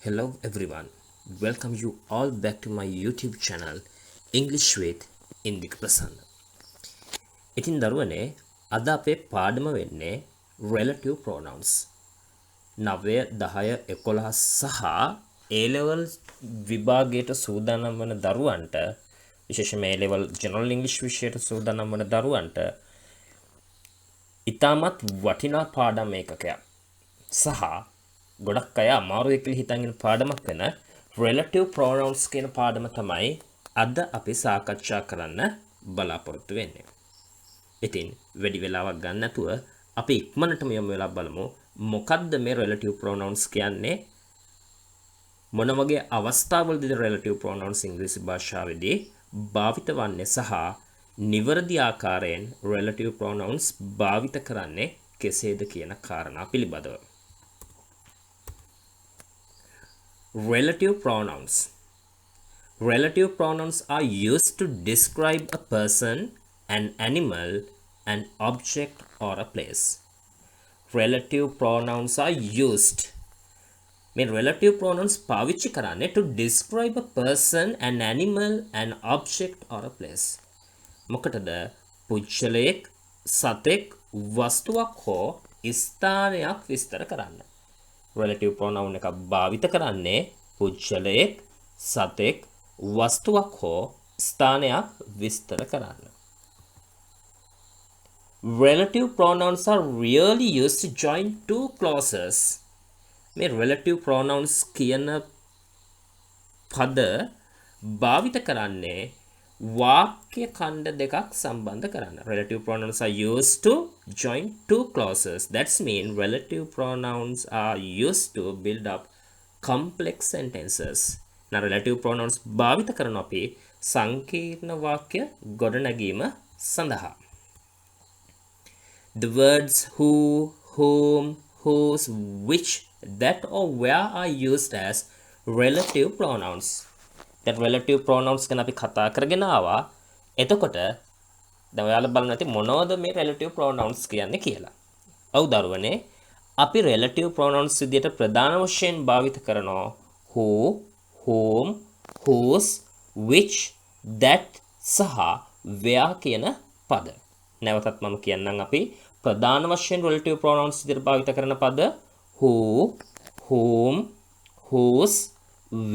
Hello everyone, welcome you all back to my YouTube channel English with Indika Prasanna. ඉතින් දරුවනේ අද අපේ පාඩම වෙන්නේ relative pronouns. 9, 10, 11 සහ A level විභාගයට සූදානම් වන දරුවන්ට විශේෂයෙන්ම A level general English විෂයට සූදානම් වන දරුවන්ට ඉතාමත් වටිනා පාඩම් ඒකකයක්. සහ ගොඩක් අය අමාරුයි කියලා හිතන් ඉන්න පාඩමක් වෙන relative pronouns කියන පාඩම තමයි අද අපි සාකච්ඡා කරන්න බලාපොරොත්තු වෙන්නේ. ඉතින් වැඩි වෙලාවක් ගන්න නැතුව අපි ඉක්මනටම යමු වෙලා බලමු මොකක්ද මේ relative pronouns කියන්නේ, මොන වගේ අවස්ථාවලදී relative pronouns ඉංග්‍රීසි භාෂාවේදී භාවිත වන්නේ සහ නිවැරදි ආකාරයෙන් relative pronouns භාවිත කරන්නේ කෙසේද කියන කාරණා පිළිබඳව. Relative pronouns. Relative pronouns are used to describe a person, an animal, an object, or a place. Relative pronouns are used. මේ relative pronouns පාවිච්චි කරන්නේ to describe a person, an animal, an object, or a place. මොකටද? පුච්චලයක්, සතෙක්, වස්තුවක් හෝ ස්ථානයක් විස්තර කරන්න. relative pronoun එක භාවිත කරන්නේ පුච්චලයක්, සතෙක්, වස්තුවක් හෝ ස්ථානයක් විස්තර කරන්න. Relative pronouns are rarely used to join two clauses. මේ relative pronouns කියන පද භාවිත කරන්නේ වාක්‍ය ඛණ්ඩ දෙකක් සම්බන්ධ කරන්න. Relative pronouns are used to join two clauses. That's mean relative pronouns are used to build up complex sentences. Now relative pronouns භාවිත කරන අපි සංකීර්ණ වාක්‍ය ගොඩනැගීම සඳහා. The words who, whom, whose, which, that or where are used as relative pronouns. that relative pronouns ගැන අපි කතා කරගෙන ආවා. එතකොට දැන් ඔයාලා බලන්න ඇති මොනවද මේ relative pronouns කියන්නේ කියලා. ඔව් දරුවනේ, අපි relative pronouns විදියට ප්‍රධාන වශයෙන් භාවිත කරනවා who, whom, whose, which, that සහ where කියන පද. නැවතත් මම කියන්නම් අපි ප්‍රධාන වශයෙන් relative pronouns විදියට භාවිත කරන පද who, whom, whose,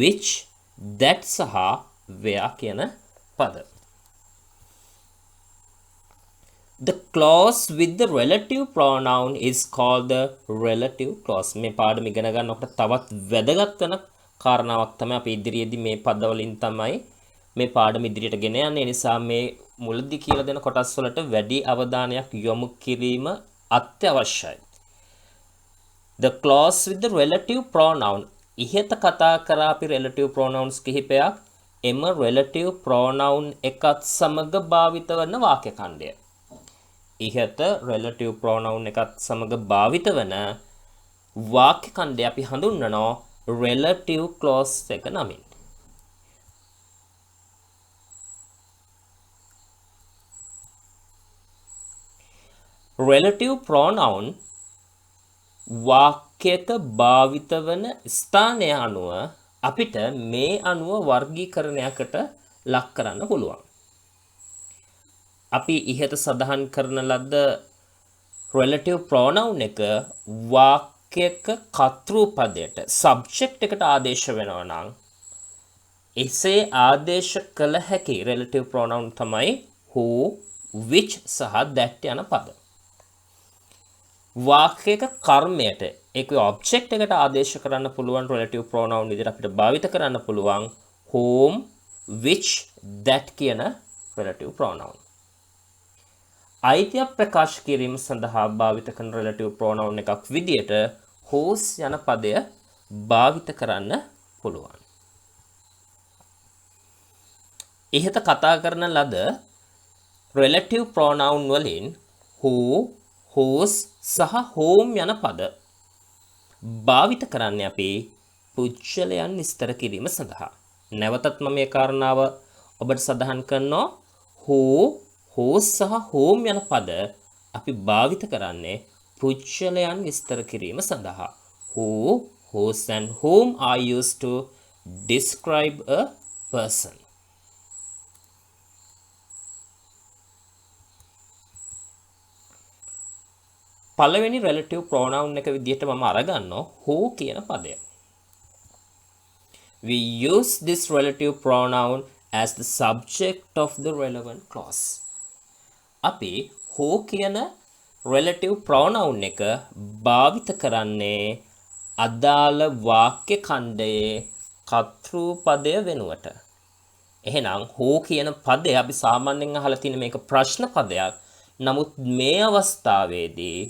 which, that සහ where කියන පද. The clause with the relative pronoun is called the relative clause. මේ පාඩම ඉගෙන ගන්නකොට තවත් වැදගත් වෙන කාරණාවක් තමයි අපි ඉදිරියේදී මේ පදවලින් තමයි මේ පාඩම ඉදිරියට ගෙන යන්නේ. ඒ නිසා මේ මුලදී කියලා දෙන කොටස් වලට වැඩි අවධානයක් යොමු කිරීම අත්‍යවශ්‍යයි. The clause with the relative pronoun. ඉහත කතා කරා අපි relative pronouns කිහිපයක්. එම relative pronoun එකත් සමග භාවිත වන වාක්‍ය ඛණ්ඩය. ඉහත relative pronoun එකත් සමග භාවිත වන වාක්‍ය ඛණ්ඩය අපි හඳුන්වනවා relative clause එක නමින්. relative pronoun වාක්‍යයක භාවිත වන ස්ථානය අනුව අපිට මේ අනුව වර්ගීකරණයකට ලක් කරන්න පුළුවන්. අපි ඉහත සඳහන් කරන ලද relative pronoun එක වාක්‍යයක කර්තෘ පදයට subject එකට ආදේශ වෙනවා නම් එසේ ආදේශ කළ හැකි relative pronoun තමයි who, which සහ that යන පද. වාක්‍යයක කර්මයට ඒක object එකට ආදේශ කරන්න පුළුවන් relative pronoun විදිහට අපිට භාවිත කරන්න පුළුවන් whom, which, that කියන relative pronoun. අයිතිය ප්‍රකාශ කිරීම සඳහා භාවිත කරන relative pronoun එකක් විදිහට whose යන පදය භාවිත කරන්න පුළුවන්. ඉහත කතා කරන ලද relative pronoun වලින් who, whose සහ whom යන පද භාවිත කරන්නේ අපි පුච්චලයන් විස්තර කිරීම සඳහා. නැවතත් මම මේ කාරණාව ඔබට සඳහන් කරනවා who, whose සහ whom යන පද අපි භාවිත කරන්නේ පුච්චලයන් විස්තර කිරීම සඳහා. who, Whose and whom are used to describe a person. පළවෙනි relative pronoun එක විදිහට මම අරගන්නවා who කියන පදය. We use this relative pronoun as the subject of the relevant clause. අපි who කියන relative pronoun එක භාවිත කරන්නේ අදාළ වාක්‍ය ඛණ්ඩයේ කර්තෘ පදය වෙනුවට. එහෙනම් who කියන පදය අපි සාමාන්‍යයෙන් අහලා තියෙන මේක ප්‍රශ්න පදයක්. නමුත් මේ අවස්ථාවේදී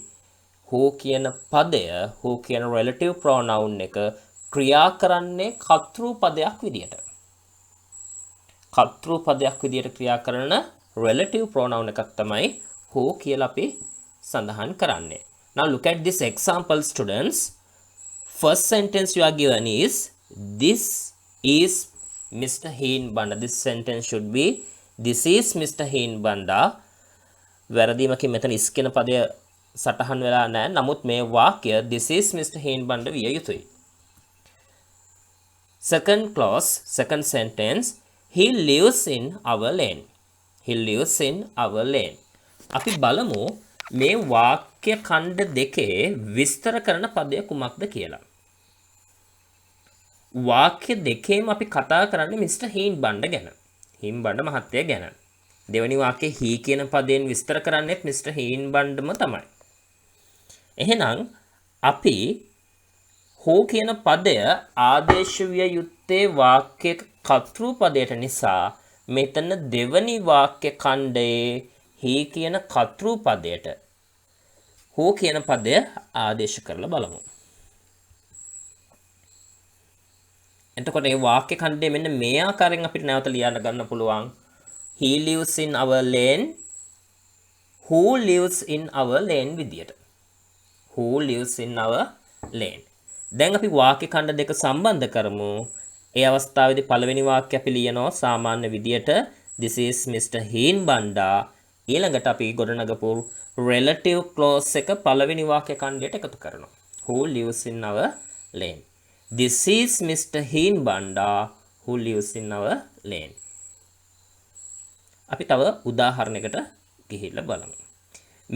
who කියන පදය who කියන relative pronoun එක ක්‍රියා කරන්නේ කර්තෘ පදයක් විදියට. කර්තෘ පදයක් විදියට ක්‍රියා කරන relative pronoun එකක් තමයි who කියලා අපි සඳහන් කරන්නේ. Now look at this example, students. First sentence you are given is this is Mr. Heenbanda. This sentence should be this is Mr. Heenbanda. වැරදීමකින් මෙතන is කියන පදය සටහන් වෙලා නැහැ. නමුත් මේ වාක්‍ය this is Mr. Heenbanda විය යුතුයි. Second clause, second sentence, he lives in our lane. He lives in our lane. අපි බලමු මේ වාක්‍ය ඛණ්ඩ දෙකේ විස්තර කරන පදය කුමක්ද කියලා. වාක්‍ය දෙකේම අපි කතා කරන්නේ මිස්ටර් හීන්බණ්ඩ ගැන. හීන්බණ්ඩ මහත්තයා ගැන. දෙවෙනි වාක්‍යයේ he කියන පදයෙන් විස්තර කරන්නේත් මිස්ටර් හීන්බණ්ඩම තමයි. එහෙනම් අපි who කියන පදය ආදේශ විය යුත්තේ වාක්‍යයක කර්තෘ පදයට නිසා මෙතන දෙවනි වාක්‍ය ඛණ්ඩයේ he කියන කර්තෘ පදයට who කියන පදය ආදේශ කරලා බලමු. එතකොට මේ වාක්‍ය ඛණ්ඩය මෙන්න මේ ආකාරයෙන් අපිට නැවත ලියන්න ගන්න පුළුවන්. He lives in our lane. Who lives in our lane විදියට. Who lives in our lane. දැන් අපි වාක්‍ය ඛණ්ඩ දෙක සම්බන්ධ කරමු. ඒ අවස්ථාවේදී පළවෙනි වාක්‍ය අපි ලියනවා සාමාන්‍ය විදියට this is Mr. Heenbanda. ඊළඟට අපි ගොඩනගපු relative clause එක පළවෙනි වාක්‍ය ඛණ්ඩයට එකතු කරනවා. Who lives in our lane. This is Mr. Heenbanda who lives in our lane. අපි තව උදාහරණයකට ගිහිල්ලා බලමු.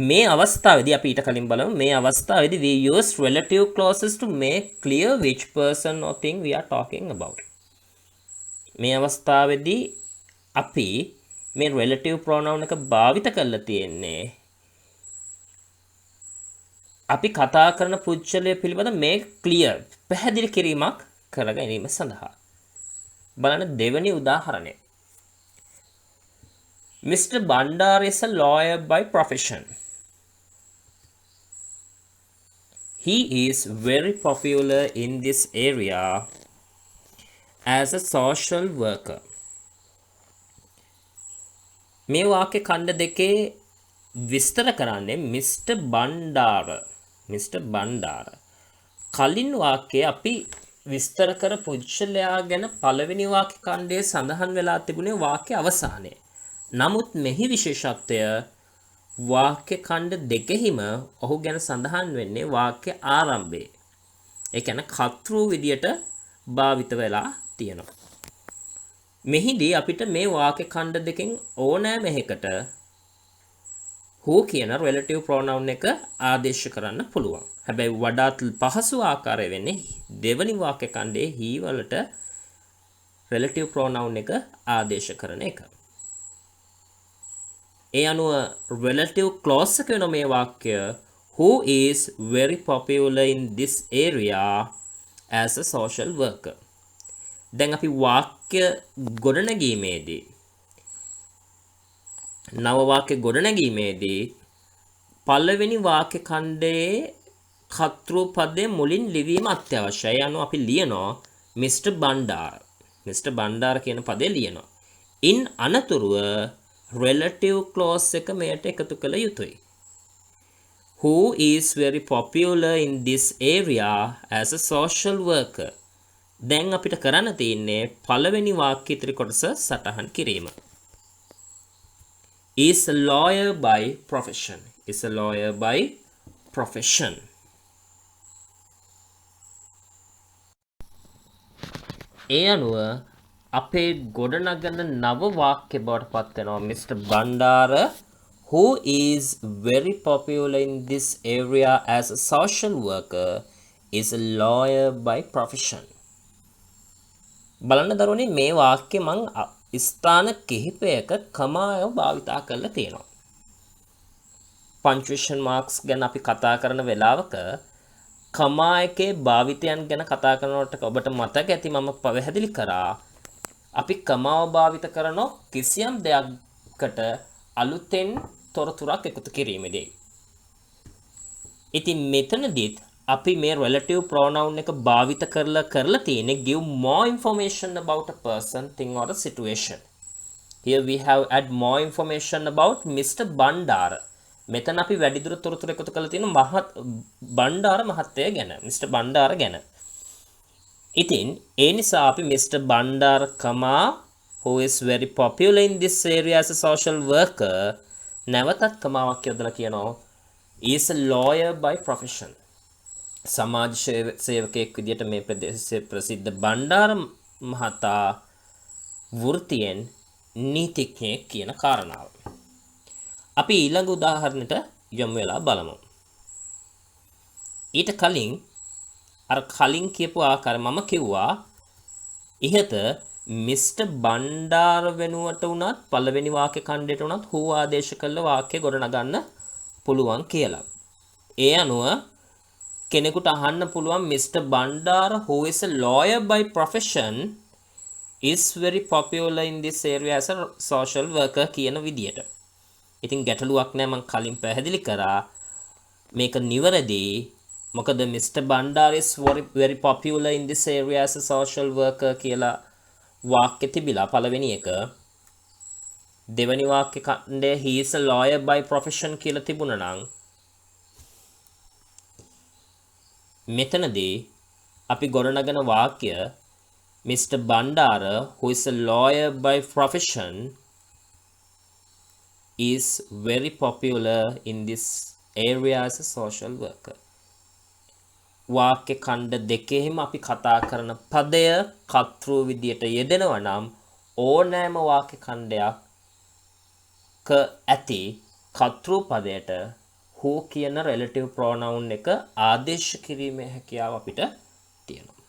මේ අවස්ථාවේදී අපි ඊට කලින් බලමු මේ අවස්ථාවේදී we use relative clauses to make clear which person or thing we are talking about. මේ අවස්ථාවේදී අපි මේ relative pronoun එක භාවිත කරලා තියෙන්නේ අපි කතා කරන පුද්ගලයා පිළිබඳ මේ clear පැහැදිලි කිරීමක් කර ගැනීම සඳහා. බලන්න දෙවෙනි උදාහරණය. Mr. Bandar is a lawyer by profession. He is very popular in this area as a social worker. මේ වාක්‍ය ඛණ්ඩ දෙකේ විස්තර කරන්නේ Mr. Bandar. Mr. Bandar. කලින් වාක්‍යයේ අපි විස්තර කර පුද්ගලයා ගැන පළවෙනි වාක්‍ය ඛණ්ඩයේ සඳහන් වෙලා තිබුණේ වාක්‍ය අවසානයේ. නමුත් මෙහි විශේෂත්වය වාක්‍ය ඛණ්ඩ දෙකෙහිම ඔහු ගැන සඳහන් වෙන්නේ වාක්‍ය ආරම්භයේ. ඒ කියන්නේ කර්තෘ විදියට භාවිත වෙලා තියෙනවා. මෙහිදී අපිට මේ වාක්‍ය ඛණ්ඩ දෙකෙන් ඕනෑම එකකට who කියන relative pronoun එක ආදේශ කරන්න පුළුවන්. හැබැයි වඩාත් පහසු ආකාරය වෙන්නේ දෙවනි වාක්‍ය ඛණ්ඩයේ he වලට relative pronoun එක ආදේශ කරන එක. ඒ අනුව relative clause එක වෙන මේ වාක්‍ය who is very popular in this area as a social worker. දැන් අපි වාක්‍ය ගොඩනැගීමේදී නව වාක්‍ය ගොඩනැගීමේදී පළවෙනි වාක්‍ය ඛණ්ඩයේ කර්තෘ පදයේ මුලින් ලිවීම අත්‍යවශ්‍යයි. අනුව අපි ලියනවා Mr. Bandar. Mr. Bandar කියන පදේ ලියනවා. in අනතුරුව relative clause එක මෙයට එකතු කළ යුතුයි. Who is very popular in this area as a social worker. දැන් අපිට කරන්න තියෙන්නේ පළවෙනි වාක්‍ය ඉදිරි කොටස සටහන් කිරීම. Is a lawyer by profession. Is a lawyer by profession. ඒ අනුව අපේ ගොඩනගන නව වාක්‍ය බවට පත් වෙනවා Mr. Bandara who is very popular in this area as a social worker is a lawyer by profession. බලන්න දරුවනේ මේ වාක්‍ය මං ස්ථාන කිහිපයක කමාව භාවිතා කරලා තියෙනවා. පංචුේෂන් මාක්ස් ගැන අපි කතා කරන වෙලාවක කමා එකේ භාවිතයන් ගැන කතා කරනකොට ඔබට මතක ඇති මම පැහැදිලි කරා අපි කමාව භාවිත කරන කිසියම් දෙයකට අලුතෙන් තොරතුරක් එකතු කිරීමේදී. ඉතින් මෙතනදිත් අපි මේ relative pronoun එක භාවිත කරලා තියෙන්නේ give more information about a person, thing or a situation. Here we have add more information about Mr. Bandara. මෙතන අපි වැඩිදුර තොරතුරු එකතු කරලා තියෙන බණ්ඩාර මහත්තයා ගැන, Mr. බණ්ඩාර ගැන. ඉතින් ඒ නිසා අපි Mr. Bandara කමා who is very popular in this area as a social worker නැවතත් කමාවක් යොදලා කියනවා is a lawyer by profession. සමාජ සේවකයෙක් විදිහට මේ ප්‍රදේශයේ ප්‍රසිද්ධ බණ්ඩාර මහතා වෘත්තියෙන් නීතිඥයෙක් කියන කාරණාව. අපි ඊළඟ උදාහරණයට යමු වෙලා බලමු. ඊට කලින් අර කලින් කියපු ආකාරය මම කිව්වා ඉහත මිස්ටර් බණ්ඩාර වෙනුවට උනත් පළවෙනි වාක්‍ය ඛණ්ඩයට උනත් who ආදේශ කළ වාක්‍ය ගොඩනගන්න පුළුවන් කියලා. ඒ අනුව කෙනෙකුට අහන්න පුළුවන් mister Bandara who is a lawyer by profession is very popular in this area as a social worker කියන විදියට. ඉතින් ගැටලුවක් නෑ මම කලින් පැහැදිලි කරා මේක නිවැරදි මොකද mister Bandara is very popular in this area as a social worker කියලා වාක්‍ය තිබිලා පළවෙනි එක දෙවෙනි වාක්‍ය ඛණ්ඩයේ he is a lawyer by profession කියලා තිබුණා නම් මෙතනදී අපි ගොඩනගන වාක්‍ය Mr. Bandara who is a lawyer by profession is very popular in this area as a social worker. වාක්‍ය ඛණ්ඩ දෙකෙහිම අපි කතා කරන පදය කර්තෘ විදියට යෙදෙනවා නම් ඕනෑම වාක්‍ය ඛණ්ඩයක ඇති කර්තෘ පදයට who කියන relative pronoun එක ආදේශ කිරීමේ හැකියාව අපිට තියෙනවා.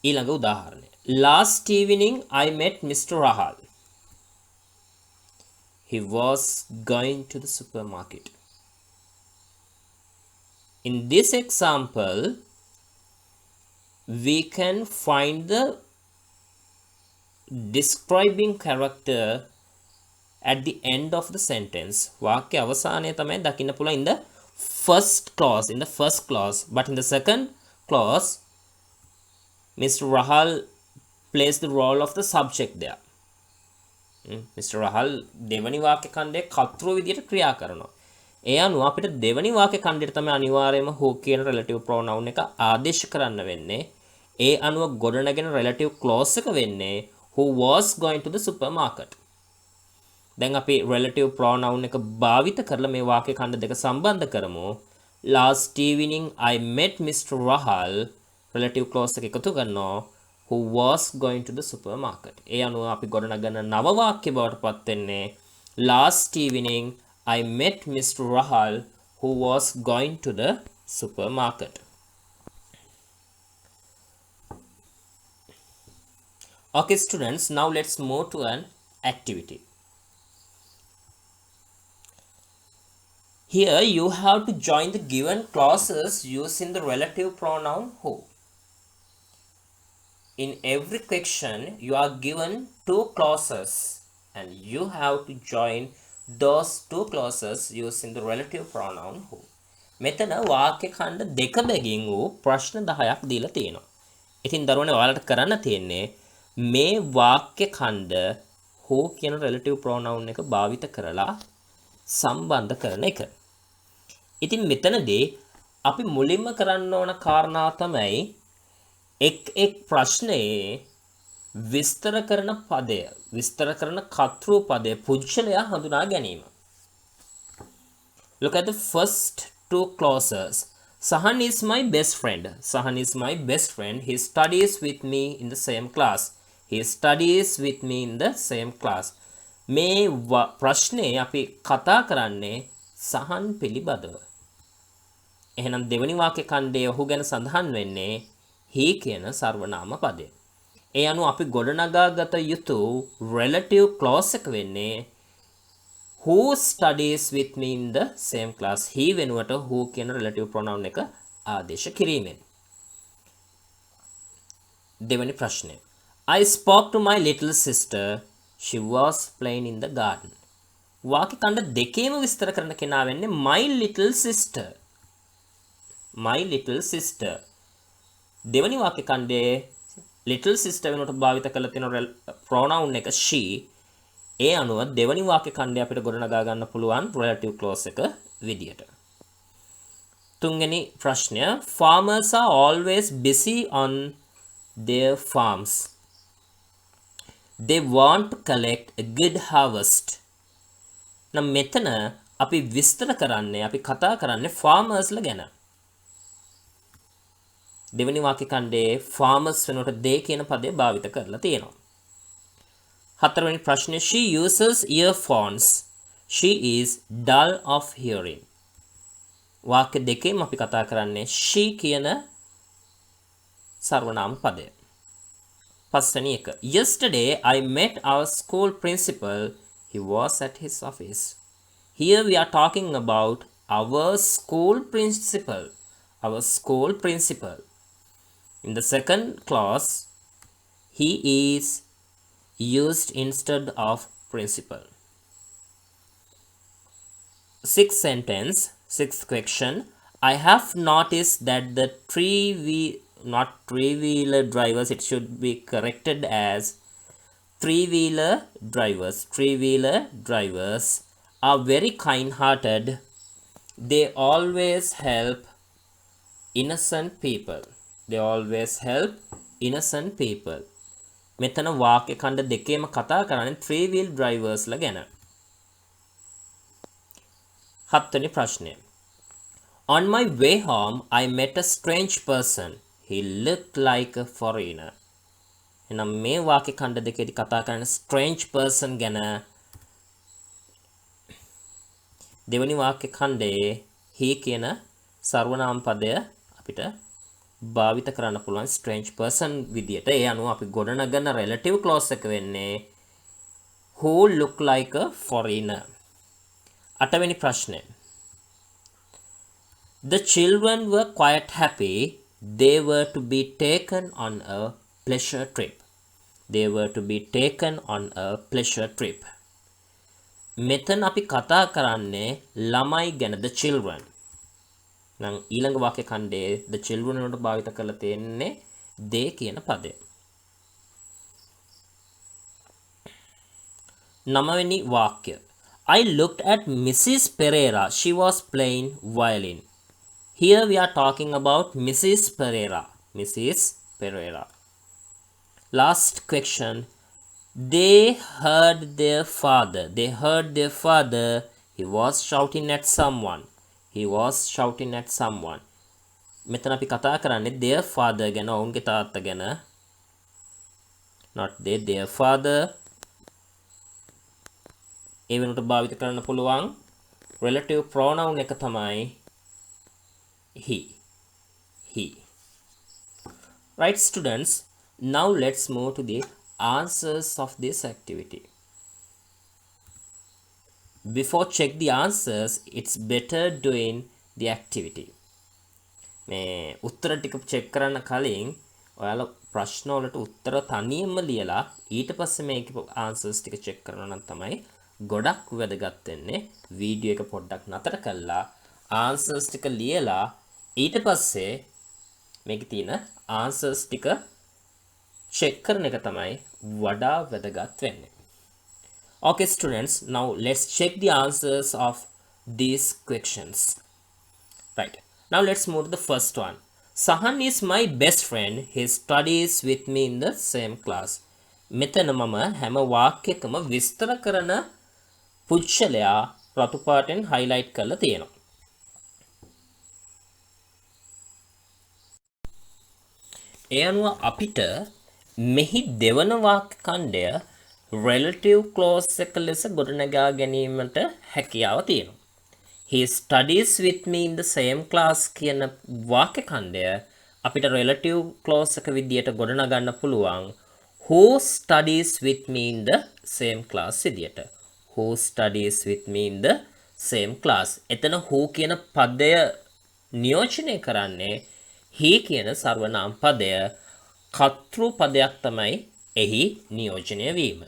ඊළඟ උදාහරණය. Last evening I met Mr. Rahal. He was going to the supermarket. In this example, we can find the describing character at the end of the sentence. වාක්‍ය අවසානයේ තමයි දකින්න පුළුවන් in the first clause, but in the second clause Mr. Rahal plays the role of the subject there. Mr. Rahal දෙවනි වාක්‍ය ඛණ්ඩයේ කර්තෘ විදියට ක්‍රියා කරනවා. ඒ අනුව අපිට දෙවනි වාක්‍ය ඛණ්ඩයට තමයි අනිවාර්යයෙන්ම who කියන relative pronoun එක ආදේශ කරන්න වෙන්නේ. ඒ අනුව ගොඩනගෙන relative clause එක වෙන්නේ who was going to the supermarket. දැන් අපි relative pronoun එක භාවිත කරලා මේ වාක්‍ය ඛණ්ඩ දෙක සම්බන්ධ කරමු. Last evening I met Mr. Rahal relative clause එක එකතු කරනවා who was going to the supermarket. ඒ අනුව අපි ගොඩනගන නව වාක්‍ය බවට පත් වෙන්නේ last evening I met Mr. Rahal who was going to the supermarket. Okay students, now let's move to an activity. Here you have to join the given clauses using the relative pronoun who. In every question you are given two clauses and you have to join those two clauses using the relative pronoun who. මෙතන වාක්‍ය ඛණ්ඩ දෙක බැගින් වූ ප්‍රශ්න 10ක් දීලා තියෙනවා. ඉතින් දරුවනේ ඔයාලට කරන්න තියෙන්නේ මේ වාක්‍ය ඛණ්ඩ who කියන relative pronoun එක භාවිත කරලා සම්බන්ධ කරන එක. ඉතින් මෙතනදී අපි මුලින්ම කරන්න ඕන කාරණා තමයි එක් ප්‍රශ්නයේ විස්තර කරන පදය, විස්තර කරන කර්තෘ පදය පුජ්‍යලයා හඳුනා ගැනීම. Look at the first two clauses. Sahan is my best friend. Sahan is my best friend. He studies with me in the same class. He studies with me in the same class. මේ ප්‍රශ්නේ අපි කතා කරන්නේ සහන් පිළිබඳව. එහෙනම් දෙවනි වාක්‍ය ඛණ්ඩයේ ඔහු ගැන සඳහන් වෙන්නේ he කියන සර්වනාම පදය. ඒ අනුව අපි ගොඩනගාගත යුතු relative clause එක වෙන්නේ who studies with me in the same class. he වෙනුවට who කියන relative pronoun එක ආදේශ කිරීමෙන්. දෙවැනි ප්‍රශ්නය. I spoke to my little sister. She was playing in the garden. වාක්‍ය ඛණ්ඩ දෙකේම විස්තර කරන කෙනා වෙන්නේ my little sister. My little sister. දෙවැනි වාක්‍ය ඛණ්ඩයේ little sister වෙනුවට භාවිත කරලා තියෙන pronoun එක she. ඒ අනුව දෙවනි වාක්‍ය ඛණ්ඩය අපිට ගොඩනගා ගන්න පුළුවන් relative clause එක විදියට. තුන්වෙනි ප්‍රශ්නය. Farmers are always busy on their farms. They want to collect a good harvest. නම් මෙතන අපි විස්තර කරන්නේ අපි කතා කරන්නේ farmersලා ගැන. දෙවනි වාක්‍ය ඛණ්ඩයේ farmers වෙනුවට they කියන පදය භාවිත කරලා තියෙනවා. හතරවෙනි ප්‍රශ්නේ. She uses earphones. She is dull of hearing. වාක්‍ය දෙකේම අපි කතා කරන්නේ she කියන සර්වනාම පදය. පස්වෙනි එක. Yesterday I met our school principal. He was at his office. Here we are talking about our school principal. Our school principal. In the second clause, he is used instead of principal. Sixth sentence, sixth question. I have noticed that the three-wheeler drivers, it should be corrected as three-wheeler drivers. Three-wheeler drivers are very kind-hearted. They always help innocent people. They always help innocent people. මෙතන වාක්‍ය ඛණ්ඩ දෙකේම කතා කරන්නේ three wheel drivers ලා ගැන. හත්වෙනි ප්‍රශ්නය. On my way home I met a strange person. He looked like a foreigner. එහෙනම් මේ වාක්‍ය ඛණ්ඩ දෙකේදී කතා කරන්නේ strange person ගැන. දෙවනි වාක්‍ය ඛණ්ඩයේ he කියන සර්වනාම පදය අපිට භාවිත කරන්න පුළුවන් strange person විදියට. ඒ අනුව අපි ගොඩනගන relative clause එක වෙන්නේ who look like a foreigner. අටවෙනි ප්‍රශ්නය. The children were quite happy. They were to be taken on a pleasure trip. They were to be taken on a pleasure trip. මෙතන අපි කතා කරන්නේ ළමයි ගැන, the children. නම් ඊළඟ වාක්‍ය ඛණ්ඩයේ the children වලට භාවිත කරලා තියෙන්නේ they කියන පදය. නවවෙනි වාක්‍ය. I looked at Mrs. Pereira. She was playing violin. Here we are talking about Mrs. Pereira. Mrs. Pereira. Last question. They heard their father. They heard their father. He was shouting at someone. He was shouting at someone. මෙතන අපි කතා කරන්නේ their father ගැන, ඔවුන්ගේ තාත්තා ගැන. Not they, their father. ඒ වෙනුවට භාවිත කරන්න පුළුවන් relative pronoun එක තමයි he. He. Right students, now let's move to the answers of this activity. Before check the answers, it's better doing the activity. මේ උත්තර ටික check කරන්න කලින් ඔයාලා ප්‍රශ්න වලට උත්තර තනියම ලියලා ඊට පස්සේ මේක answers ටික check කරනවා නම් තමයි ගොඩක් වැදගත් වෙන්නේ. වීඩියෝ එක පොඩ්ඩක් නතර කරලා answers ටික ලියලා ඊට පස්සේ මේකේ තියෙන answers ටික check කරන එක තමයි වඩා වැදගත් වෙන්නේ. Okay students, now let's check the answers of these questions. Right. Now let's move to the first one. Sahan is my best friend. He studies with me in the same class. මෙතන මම හැම වාක්‍යයකම විස්තර කරන පුච්චලයා රතු පාටෙන් highlight කරලා තියෙනවා. ඒ අනුව අපිට මෙහි දෙවන වාක්‍ය ඛණ්ඩය relative clause එක ලෙස ගොඩනගා ගැනීමට හැකියාව තියෙනවා. He studies with me in the same class කියන වාක්‍ය ඛණ්ඩය අපිට relative clause එක විදියට ගොඩනගන්න පුළුවන් who studies with me in the same class විදියට. Who studies with me in the same class. එතන who කියන පදය නියෝජනය කරන්නේ he කියන සර්වනාම පදය කර්තෘ පදයක් තමයි එහි නියෝජනය වීම.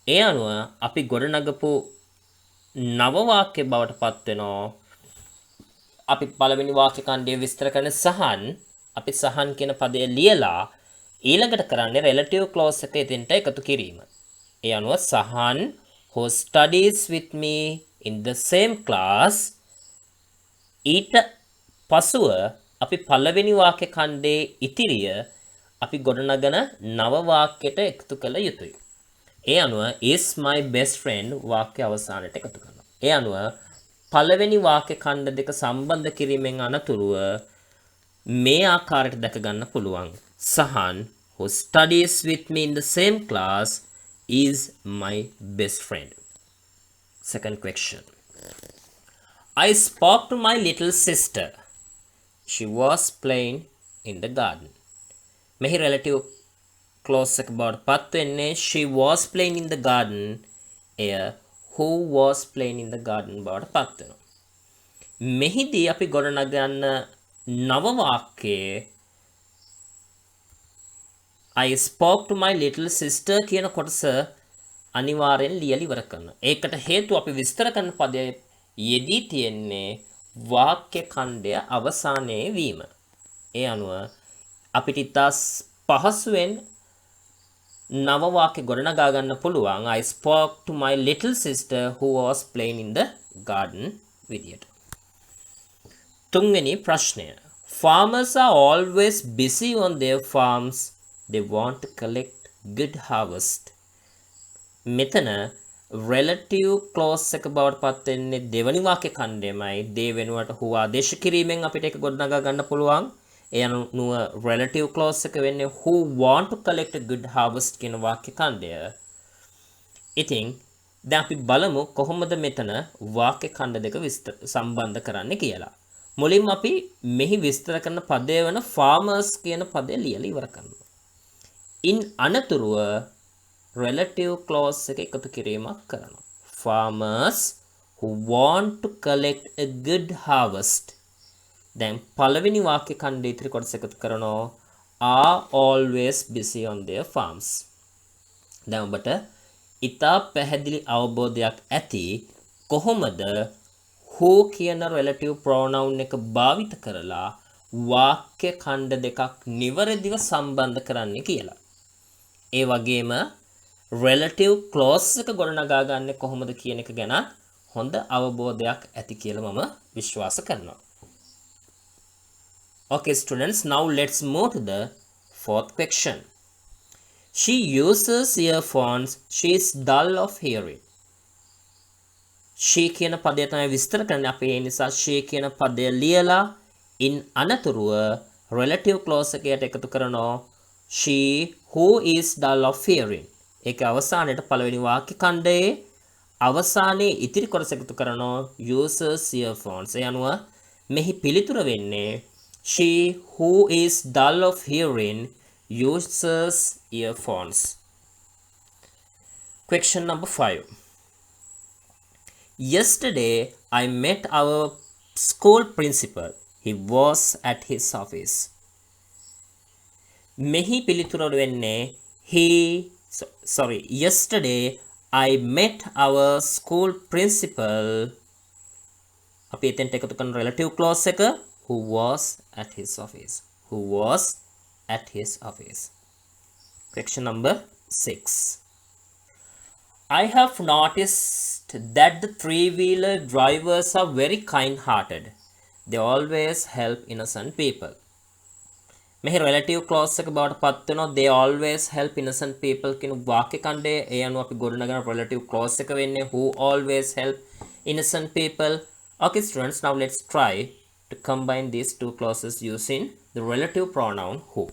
ඒ අනුව අපි ගොඩනගපු නව වාක්‍ය බවට පත් වෙනවා. අපි පළවෙනි වාක්‍ය ඛණ්ඩය විස්තර කරන සහන් අපි සහන් කියන පදය ලියලා ඊළඟට කරන්නේ relative clause එක එතෙන්ට එකතු කිරීම. ඒ අනුව සහන් who studies with me in the same class ඊට පසුව අපි පළවෙනි වාක්‍ය ඛණ්ඩයේ ඉතිරිය අපි ගොඩනගන නව වාක්‍යයට එකතු කළ යුතුයි. ඒ අනුව is my best friend වාක්‍ය අවසානයට එකතු කරනවා. ඒ අනුව පළවෙනි වාක්‍ය ඛණ්ඩ දෙක සම්බන්ධ කිරීමෙන් අනතුරුව මේ ආකාරයට දැක ගන්න පුළුවන්. සහන් who studies with me in the same class is my best friend. Second question. I spoke to my little sister. She was playing in the garden. මෙහි relative clause එක බවට පත් වෙන්නේ she was playing in the garden. එය who was playing in the garden බවට පත් වෙනවා. මෙහිදී අපි ගොඩනගන්න නව වාක්‍යයේ I spoke to my little sister කියන කොටස අනිවාර්යෙන් ලියලා ඉවර කරනවා. ඒකට හේතුව අපි විස්තර කරන පදයේ යෙදී තියෙන්නේ වාක්‍ය ඛණ්ඩය අවසානයේ වීම. ඒ අනුව අපිට ඉතාස් පහසුවෙන් නව වාක්‍ය ගොඩනගා ගන්න පුළුවන් I spoke to my little sister who was playing in the garden විදියට. තුන්වෙනි ප්‍රශ්නය. Farmers are always busy on their farms. They want to collect good harvest. මෙතන relative clause එක බවට පත් වෙන්නේ දෙවනි වාක්‍ය ඛණ්ඩයමයි. දේ වෙනුවට who ආදේශ කිරීමෙන් අපිට ඒක ගොඩනගා ගන්න පුළුවන්. ඒ අනුව relative clause එක වෙන්නේ who want to collect a good harvest කියන වාක්‍ය ඛණ්ඩය. ඉතින් දැන් අපි බලමු කොහොමද මෙතන වාක්‍ය ඛණ්ඩ දෙක සම්බන්ධ කරන්න කියලා. මුලින්ම අපි මෙහි විස්තර කරන පදය වෙන farmers කියන පදය ලියලා ඉවර කරනවා. in අනතුරුව relative clause එක එකතු කිරීමක් කරනවා. Farmers who want to collect a good harvest. දැන් පළවෙනි වාක්‍ය ඛණ්ඩය ඉතිරි කොටස එකතු කරනවා are always busy on their farms. දැන් ඔබට ඉතා පැහැදිලි අවබෝධයක් ඇති කොහොමද who කියන relative pronoun එක භාවිත කරලා වාක්‍ය ඛණ්ඩ දෙකක් නිවැරදිව සම්බන්ධ කරන්නේ කියලා. ඒ වගේම relative clause එක ගොඩනගා ගන්න කොහොමද කියන එක ගැන හොඳ අවබෝධයක් ඇති කියලා මම විශ්වාස කරනවා. Okay students, now let's move to the fourth question. She uses earphones. She is dull of hearing. She කියන පදය තමයි විස්තර කරන්නේ. අපි ඒ නිසා she කියන පදය ලියලා in අනතුරුව relative clause එකකට එකතු කරනවා she who is dull of hearing. ඒක අවසානයේ පළවෙනි වාක්‍ය ඛණ්ඩයේ අවසානයේ ඉතිරි කොටස එකතු කරනවා uses earphones. ඒ අනුව මෙහි පිළිතුර වෙන්නේ she who is dull of hearing uses earphones. Question number 5. Yesterday I met our school principal. He was at his office. මෙහි පිළිතුර වෙන්නේ yesterday I met our school principal. අපි එතෙන්ට එකතු කරන relative clause එක who was at his office. Who was at his office. Question number 6. I have noticed that the three-wheeler drivers are very kind-hearted. They always help innocent people. මෙහි relative clause එක බවට පත් වෙනවා they always help innocent people කියන වාක්‍ය ඛණ්ඩය. ඒ අනුව අපි ගොඩනගන relative clause එක වෙන්නේ who always help innocent people. Okay students, now let's try to combine these two clauses using the relative pronoun who.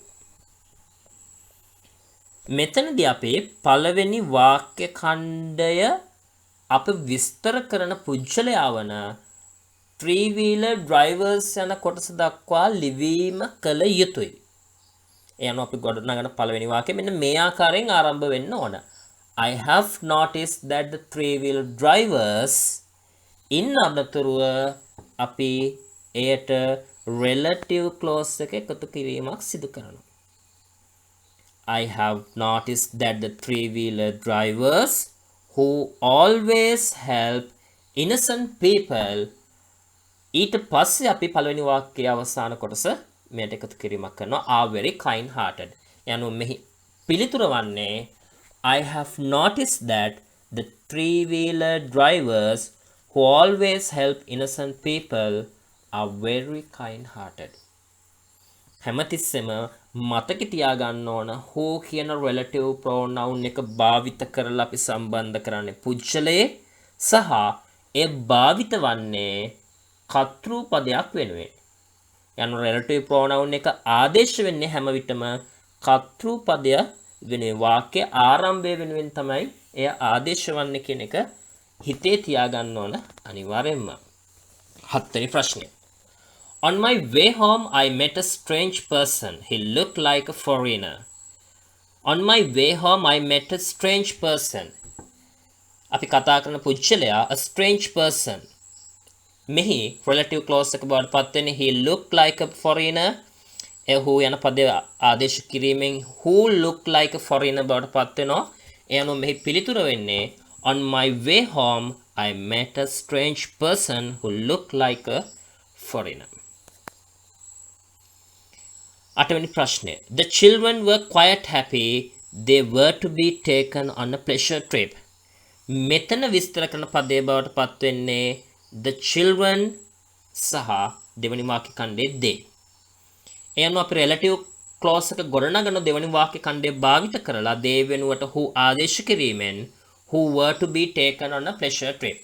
මෙතනදී අපේ පළවෙනි වාක්‍ය ඛණ්ඩය අප විස්තර කරන පුජ්‍යලයා වන three wheeler drivers යන කොටස දක්වා ලිවීම කළ යුතුයි. ඒ අනුව අපි ගොඩනගන පළවෙනි වාක්‍යය මෙන්න මේ ආකාරයෙන් ආරම්භ වෙන්න ඕන. I have noticed that the three wheeler drivers in අනතුරුව අපි එයට relative clause එක එකතු කිරීමක් සිදු කරනවා. I have noticed that the three-wheeler drivers who always help innocent people ඊට පස්සේ අපි පළවෙනි වාක්‍යයේ අවසාන කොටස මෙයට එකතු කිරීමක් කරනවා are very kind hearted. යනු මෙහි පිළිතුර වන්නේ I have noticed that the three-wheeler drivers who always help innocent people are very kind hearted. හැමතිස්සෙම මතක තියාගන්න ඕන who කියන relative pronoun එක භාවිත කරලා අපි සම්බන්ධ කරන්නේ පුජ්‍යලයේ සහ ඒ භාවිත වන්නේ කර්තෘ පදයක් වෙනුවෙන්. යන relative pronoun එක ආදේශ වෙන්නේ හැම විටම කර්තෘ පදය වෙනුවෙන් වාක්‍ය ආරම්භය වෙනුවෙන් තමයි එය ආදේශ වන්නේ කියන එක හිතේ තියාගන්න ඕන අනිවාර්යෙන්ම. 7 වෙනි ප්‍රශ්නය. On my way home, I met a strange person. He looked like a foreigner. On my way home, I met a strange person. අපි කතා කරන පුජ්‍යලයා a strange person. මෙහි relative clause එක බවට පත් වෙන්නේ he looked like a foreigner. A who යන පදය ආදේශ කිරීමෙන් who looked like a foreigner බවට පත් වෙනවා. ඒ අනුව මෙහි පිළිතුර වෙන්නේ on my way home, I met a strange person who looked like a foreigner. 8 වෙනි ප්‍රශ්නය. The children were quite happy. They were to be taken on a pleasure trip. මෙතන විස්තර කරන පදයේ බවට පත් වෙන්නේ the children සහ දෙවනි වාක්‍ය ඛණ්ඩයේ they. ඒ අනුව අපි relative clause එක ගොඩනගන දෙවනි වාක්‍ය ඛණ්ඩය භාවිත කරලා they වෙනුවට who ආදේශ කිරීමෙන් who were to be taken on a pleasure trip.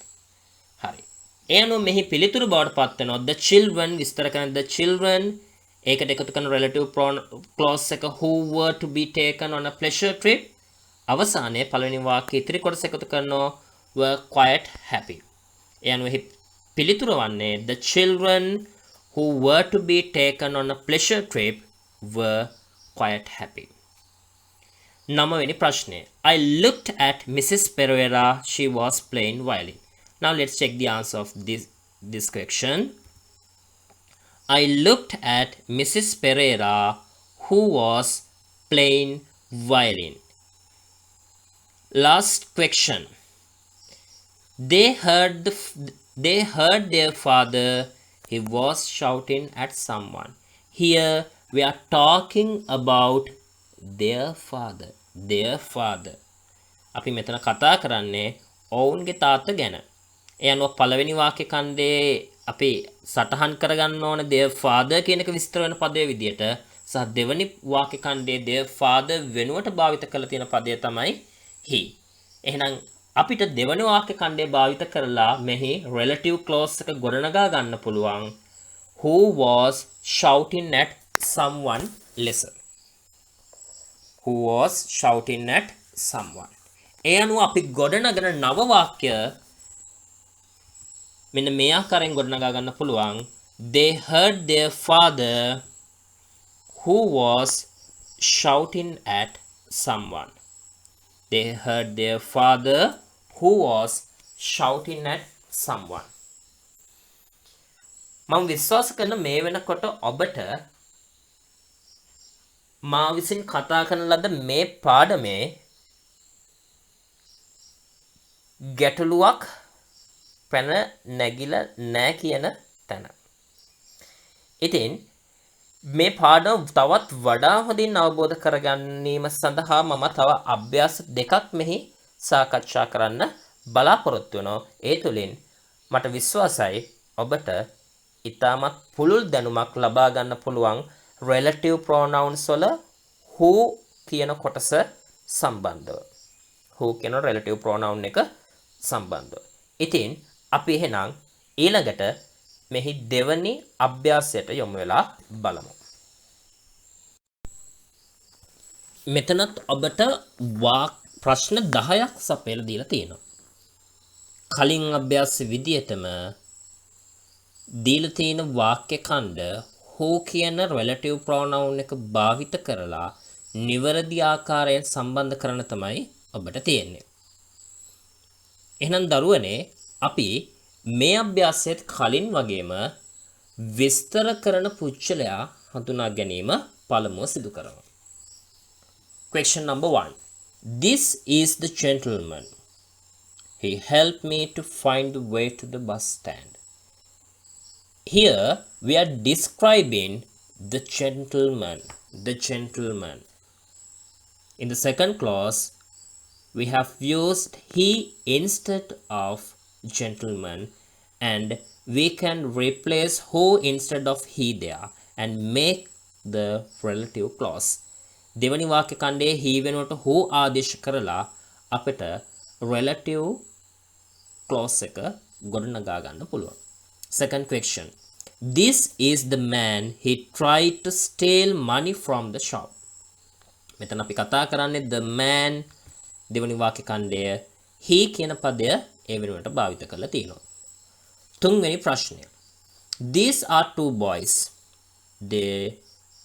හරි. ඒ අනුව මෙහි පිළිතුරු බවට පත් වෙනවා the children විස්තර කරන the children ඒකට එකතු කරන relative clause එක who were to be taken on a pleasure trip අවසානයේ පළවෙනි වාක්‍යයේ ඉතිරි කොටස එකතු කරනවා were quite happy. ඒ අනුව පිළිතුර වන්නේ the children who were to be taken on a pleasure trip were quite happy. 9 වෙනි ප්‍රශ්නය. I looked at Mrs. Pereira. She was playing violin. Now let's check the answer of this question. I looked at Mrs. Pereira who was playing violin. Last question. They heard their father. He was shouting at someone. Here we are talking about their father. Their father. අපි මෙතන කතා කරන්නේ ඔවුන්ගේ තාත්තා ගැන. ඒ අනුව පළවෙනි වාක්‍ය ඛණ්ඩයේ අපි සටහන් කරගන්න ඕන their father කියන එක විස්තර වෙන පදයේ විදියට සහ දෙවනි වාක්‍ය ඛණ්ඩයේ their father වෙනුවට භාවිත කරලා තියෙන පදය තමයි he. එහෙනම් අපිට දෙවනි වාක්‍ය ඛණ්ඩය භාවිත කරලා මෙහි relative clause එක ගොඩනගා ගන්න පුළුවන් who was shouting at someone lesson. Who was shouting at someone. ඒ අනුව අපි ගොඩනගන නව වාක්‍ය මෙන්න මේ ආකාරයෙන් ගොඩනගා ගන්න පුළුවන් they heard their father who was shouting at someone. They heard their father who was shouting at someone. මම විශ්වාස කරන මේ වෙනකොට ඔබට මා විසින් කතා කරන ලද මේ පාඩමේ ගැටලුවක් පැන නැගිලා නැහැ කියන තැන. ඉතින් මේ පාඩම තවත් වඩා හොඳින් අවබෝධ කරගැනීම සඳහා මම තව අභ්‍යාස දෙකක් මෙහි සාකච්ඡා කරන්න බලාපොරොත්තු වෙනවා. ඒ තුලින් මට විශ්වාසයි ඔබට ඉතාමත් පුළුල් දැනුමක් ලබා ගන්න පුළුවන් relative pronouns වල who කියන කොටස සම්බන්ධව. who කියන relative pronoun එක සම්බන්ධව. ඉතින් අපි එහෙනම් ඊළඟට මෙහි දෙවනි අභ්‍යාසයට යොමු වෙලා බලමු. මෙතනත් ඔබට ප්‍රශ්න 10ක් සපයලා දීලා තියෙනවා. කලින් අභ්‍යාස විදියටම දීලා තියෙන වාක්‍ය ඛණ්ඩ who කියන relative pronoun එක භාවිත කරලා නිවැරදි ආකාරයෙන් සම්බන්ධ කරන තමයි ඔබට තියෙන්නේ. එහෙනම් දරුවනේ අපි මේ අභ්‍යාසයේත් කලින් වගේම විස්තර කරන පුච්චලයා හඳුනා ගැනීම පළමුව සිදු කරනවා. Question number 1. This is the gentleman. He helped me to find the way to the bus stand. Here we are describing the gentleman. The gentleman. In the second clause, we have used he instead of gentleman, and we can replace who instead of he there and make the relative clause. දෙවනි වාක්‍ය ඛණ්ඩයේ he වෙනුවට who ආදේශ කරලා අපිට relative clause එක ගොඩනගා ගන්න පුළුවන්. Second question. This is the man he tried to steal money from the shop. මෙතන අපි කතා කරන්නේ the man දෙවනි වාක්‍ය ඛණ්ඩය he කියන පදය ඒ වෙනුවට භාවිත කරලා තියෙනවා. තුන්වෙනි ප්‍රශ්නය. These are two boys. They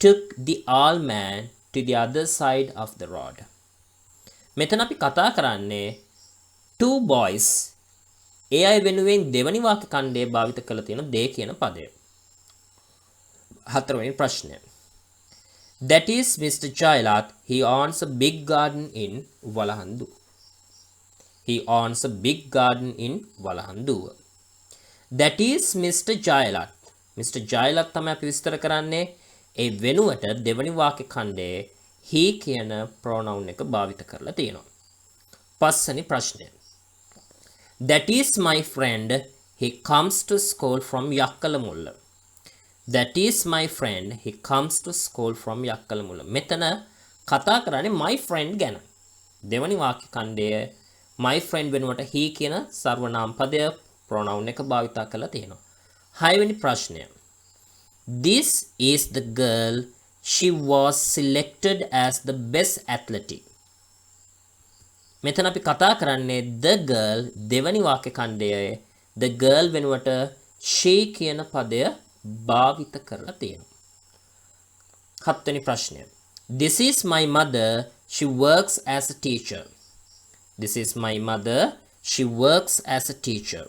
took the old man to the other side of the road. මෙතන අපි කතා කරන්නේ two boys. ඒ අය වෙනුවෙන් දෙවනි වාක්‍ය ඛණ්ඩයේ භාවිත කරලා තියෙන they කියන පදය. හතරවෙනි ප්‍රශ්නය. That is Mr. Jailat. He owns a big garden in Walahandu. He owns a big garden in Walahandu. That is Mr. Jailat. Mr. Jailat තමයි අපි විස්තර කරන්නේ. ඒ වෙනුවට දෙවනි වාක්‍ය ඛණ්ඩයේ he කියන pronoun එක භාවිත කරලා තියෙනවා. පස්වෙනි ප්‍රශ්නය. That is my friend. He comes to school from Yakkalamulla. That is my friend. He comes to school from Yakkalamulla. මෙතන කතා කරන්නේ my friend ගැන. දෙවනි වාක්‍ය ඛණ්ඩයේ my friend වෙනුවට he කියන සර්වනාම පදය pronoun එක භාවිත කරලා තියෙනවා. හයවෙනි ප්‍රශ්නය. This is the girl. She was selected as the best athlete. මෙතන අපි කතා කරන්නේ the girl දෙවනි වාක්‍ය ඛණ්ඩයේ the girl වෙනුවට she කියන පදය භාවිත කරලා තියෙනවා. හත්වෙනි ප්‍රශ්නය. This is my mother. She works as a teacher. This is my mother. She works as a teacher.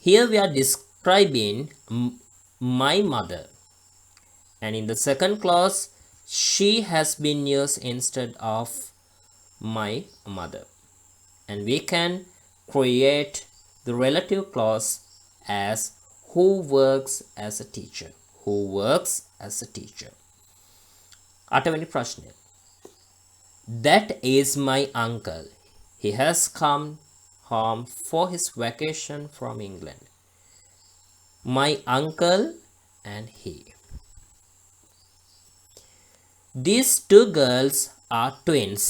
Here we are describing my mother. And in the second clause, she has been used instead of my mother. And we can create the relative clause as who works as a teacher. Who works as a teacher. අටවෙනි ප්‍රශ්නය. That is my uncle. He has come home for his vacation from England. My uncle and he. These two girls are twins.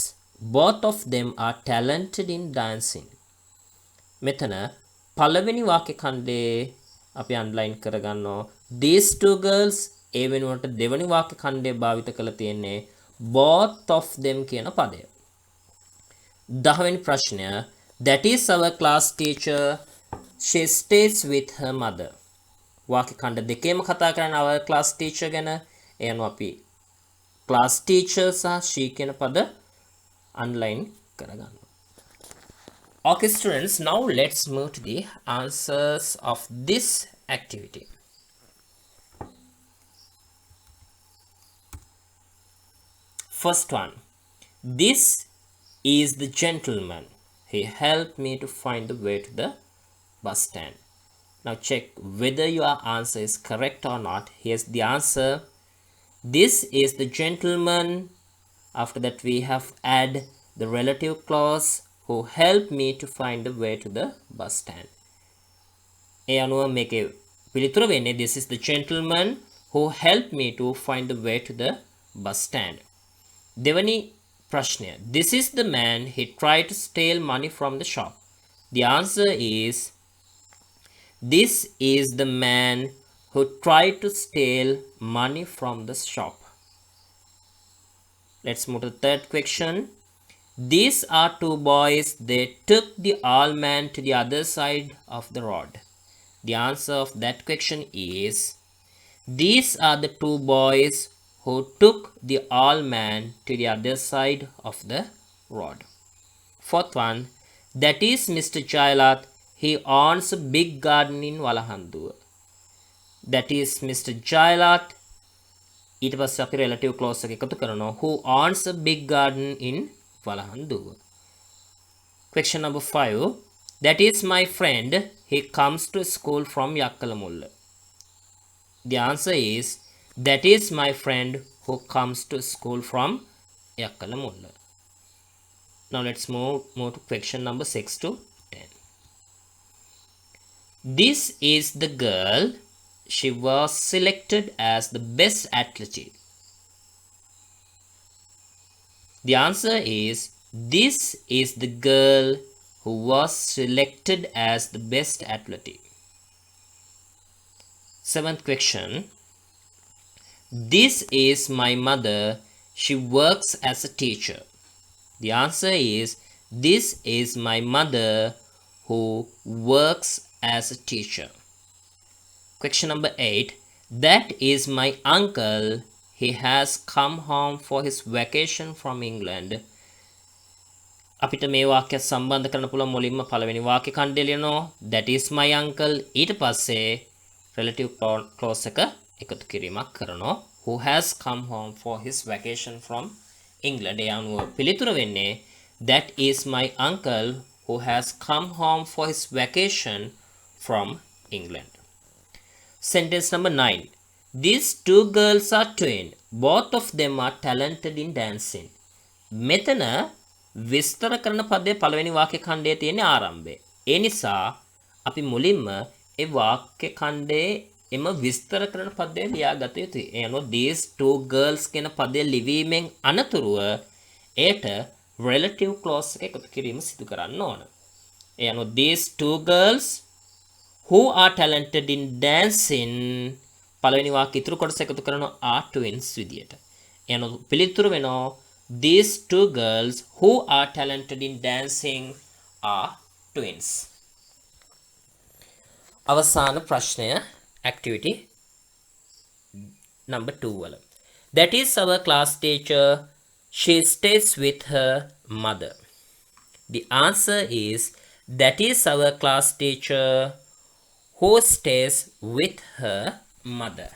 Both of them are talented in dancing. මෙතන පළවෙනි වාක්‍ය ඛණ්ඩයේ අපි underline කරගන්නවා these two girls ඒ වෙනුවට දෙවනි වාක්‍ය ඛණ්ඩය භාවිත කරලා තියෙන්නේ both of them කියන පදය. 10වෙනි ප්‍රශ්නය. That is our class teacher. She stays with her mother. වාක්‍ය ඛණ්ඩ දෙකේම කතා කරන our class teacher ගැන. ඒ අනුව අපි class teacher සහ she කියන පද අන්ඩර්ලයින් කරගන්නවා. Okay students, now let's move to the answers of this activity. First one. This is the gentleman. He helped me to find the way to the bus stand. Now check whether your answer is correct or not. Here's the answer. This is the gentleman. After that we have add the relative clause who helped me to find the way to the bus stand. ඒ අනුව මේකේ පිළිතුර වෙන්නේ this is the gentleman who helped me to find the way to the bus stand. දෙවනි ප්‍රශ්නය. This is the man he tried to steal money from the shop. The answer is this is the man who tried to steal money from the shop. Let's move to the third question. These are two boys. They took the old man to the other side of the road. The answer of that question is these are the two boys who took the old man to the other side of the road. Fourth one, that is Mr. Jailat. He owns a big garden in Walahanduwa. That is Mr. Jailat. ඊට පස්සේ අපි relative clause එක එකතු කරනවා. Who owns a big garden in Walahanduwa. Question number 5. That is my friend. He comes to school from Yakkalamulla. The answer is that is my friend who comes to school from Yakkalamulla. Now let's move to question number 6 to 10. This is the girl. She was selected as the best athlete. The answer is this is the girl who was selected as the best athlete. Seventh question. This is my mother. She works as a teacher. The answer is this is my mother who works as a teacher. Question number 8. That is my uncle. He has come home for his vacation from England. අපිට මේ වාක්‍ය සම්බන්ධ කරන්න පුළුවන් මුලින්ම පළවෙනි වාක්‍ය ඛණ්ඩය ලියනවා. That is my uncle. ඊට පස්සේ relative clause එක එකතු කිරීමක් කරනවා. Who has come home for his vacation from England. ඒ අනුව පිළිතුර වෙන්නේ that is my uncle who has come home for his vacation from England. Sentence number 9. These two girls are twin. Both of them are talented in dancing. මෙතන විස්තර කරන පදයේ පළවෙනි වාක්‍ය ඛණ්ඩයේ තියෙන ආරම්භය. ඒ නිසා අපි මුලින්ම ඒ වාක්‍ය ඛණ්ඩයේ එම විස්තර කරන පදයේ ලියාගත යුතුයි. ඒ අනුව these two girls කියන පදයේ ලිවීමෙන් අනතුරුව ඒට relative clause එක එකතු කිරීම සිදු කරන්න ඕන. ඒ අනුව these two girls who are talented in dancing පළවෙනි වාක්‍ය ඉතුරු කොටස එකතු කරනවා are twins විදියට. ඒ අනුව පිළිතුර වෙනවා these two girls who are talented in dancing are twins. අවසාන ප්‍රශ්නය activity number 2 වල. That is our class teacher. She stays with her mother. The answer is that is our class teacher who stays with her mother.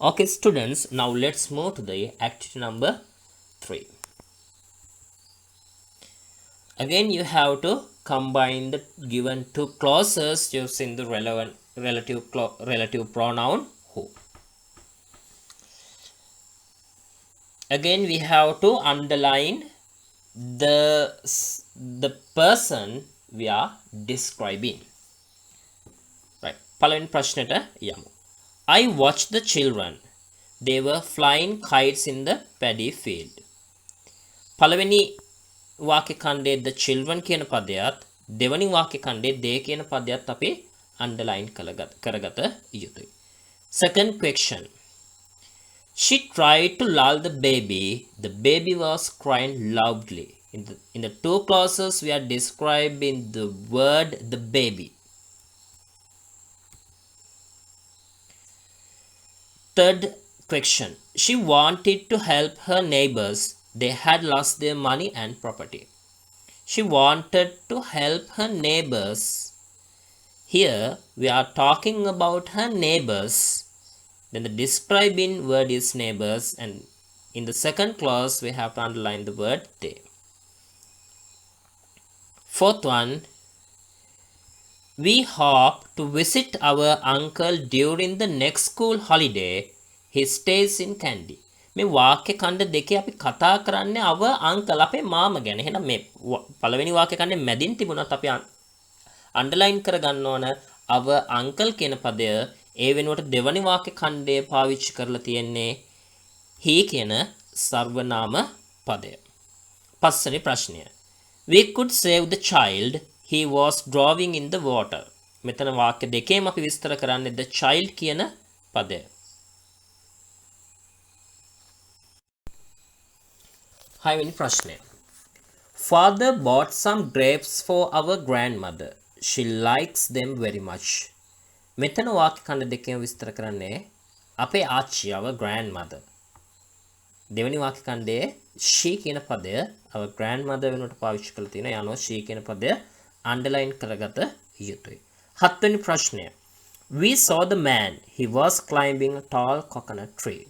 Okay students, now let's move to the activity number 3. Again you have to combine the given two clauses using the relevant relative pronoun who. Again we have to underline the person we are describing. Right. පළවෙනි ප්‍රශ්නෙට යමු. I watched the children. They were flying kites in the paddy field. පළවෙනි වාක්‍ය ඛණ්ඩයේ the children කියන පදයට දෙවැනි වාක්‍ය ඛණ්ඩයේ they කියන පදයට අපි underline කරගත යුතුයි. Second question. She tried to lull the baby. The baby was crying loudly. In the two clauses we are describing the word the baby. Third question. She wanted to help her neighbors. They had lost their money and property. She wanted to help her neighbors. Here we are talking about her neighbors. Then the describing word is neighbors, and in the second clause we have to underline the word they. Fourth one. We hope to visit our uncle during the next school holiday. He stays in Kandy. මේ වාක්‍ය ඛණ්ඩ දෙකේ අපි කතා කරන්නේ our uncle අපේ මාමා ගැන. එහෙනම් මේ පළවෙනි වාක්‍ය ඛණ්ඩේ මැදින් තිබුණත් අපි අන්ඩර්ලයින් කරගන්න ඕන our uncle කියන පදය. ඒ වෙනුවට දෙවනි වාක්‍ය ඛණ්ඩයේ පාවිච්චි කරලා තියෙන්නේ he කියන සර්වනාම පදය. පස්වෙනි ප්‍රශ්නය. We could save the child. He was drowning in the water. මෙතන වාක්‍ය දෙකේම අපි විස්තර කරන්නේ the child කියන පදය. 6වෙනි ප්‍රශ්නය. Father bought some grapes for our grandmother. She likes them very much. මෙතන වාක්‍ය ඛණ්ඩ දෙකෙන් විස්තර කරන්නේ අපේ ආච්චි our grandmother. දෙවෙනි වාක්‍ය ඛණ්ඩයේ she කියන පදය our grandmother වෙනුවට පාවිච්චි කරලා තියෙනවා. ඒ අනුව she කියන පදය underline කරගත යුතුයි. 7වෙනි ප්‍රශ්නය. We saw the man. He was climbing a tall coconut tree.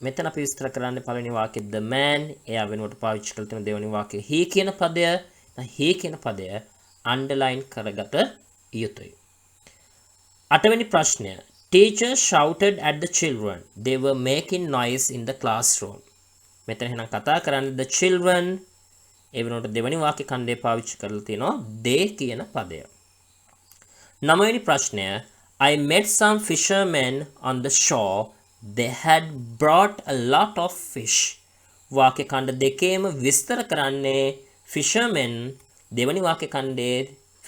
මෙතන අපි විස්තර කරන්නේ පළවෙනි වාක්‍යයේ the man එයා වෙනුවට පාවිච්චි කරලා තියෙන දෙවෙනි වාක්‍යයේ he කියන පදය. he කියන පදය underline කරගත යුතුයි. 8වෙනි ප්‍රශ්නය. Teacher shouted at the children. They were making noise in the classroom. මෙතන එහෙනම් කතා කරන්නේ the children ඒ වෙනුවට දෙවෙනි වාක්‍ය ඛණ්ඩය පාවිච්චි කරලා තිනවා they කියන පදය. 9වෙනි ප්‍රශ්නය. I met some fishermen on the shore. They had brought a lot of fish. වාක්‍ය ඛණ්ඩ දෙකේම විස්තර කරන්නේ fishermen දෙවෙනි වාක්‍ය ඛණ්ඩයේ